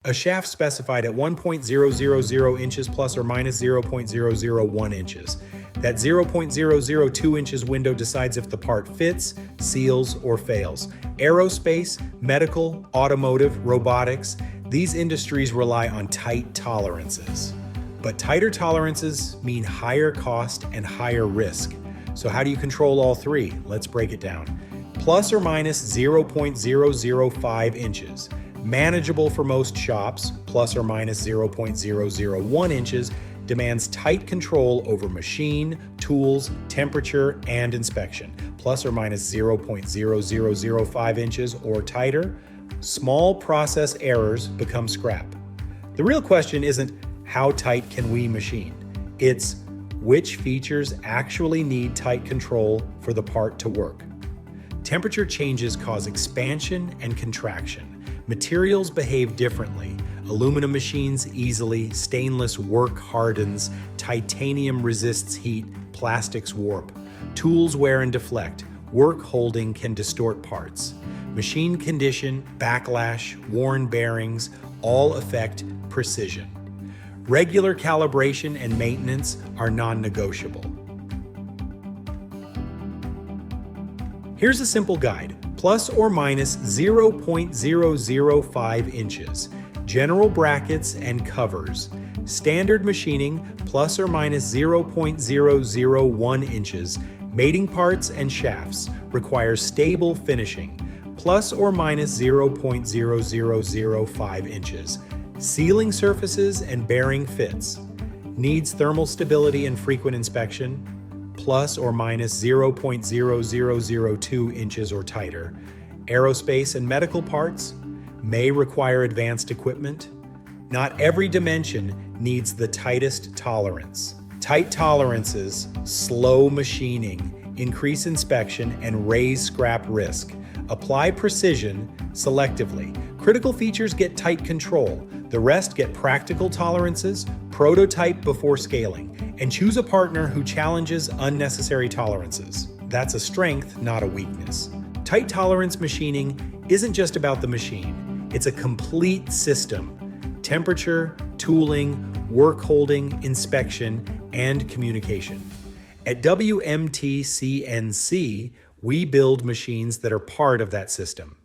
A shaft specified at 1.000 inches plus or minus 0.001 inches. That 0.002 inches window decides if the part fits, seals, or fails. Aerospace, medical, automotive, robotics, these industries rely on tight tolerances. But tighter tolerances mean higher cost and higher risk. So how do you control all three? Let's break it down. Plus or minus 0.005 inches. Manageable for most shops, plus or minus 0.001 inches, demands tight control over machine, tools, temperature, and inspection. Plus or minus 0.0005 inches or tighter, small process errors become scrap. The real question isn't how tight can we machine? It's which features actually need tight control for the part to work. Temperature changes cause expansion and contraction. Materials behave differently. Aluminum machines easily, stainless work hardens, titanium resists heat, plastics warp. Tools wear and deflect. Work holding can distort parts. Machine condition, backlash, worn bearings all affect precision. Regular calibration and maintenance are non-negotiable. Here's a simple guide. Plus or minus 0.005 inches. General brackets and covers. Standard machining, plus or minus 0.001 inches. Mating parts and shafts requires stable finishing, plus or minus 0.0005 inches. Sealing surfaces and bearing fits. Needs thermal stability and frequent inspection, plus or minus 0.0002 inches or tighter. Aerospace and medical parts may require advanced equipment. Not every dimension needs the tightest tolerance. Tight tolerances slow machining, increase inspection, and raise scrap risk. Apply precision selectively. Critical features get tight control. The rest get practical tolerances, prototype before scaling, and choose a partner who challenges unnecessary tolerances. That's a strength, not a weakness. Tight tolerance machining isn't just about the machine. It's a complete system. Temperature, tooling, work holding, inspection, and communication. At WMT CNC, we build machines that are part of that system.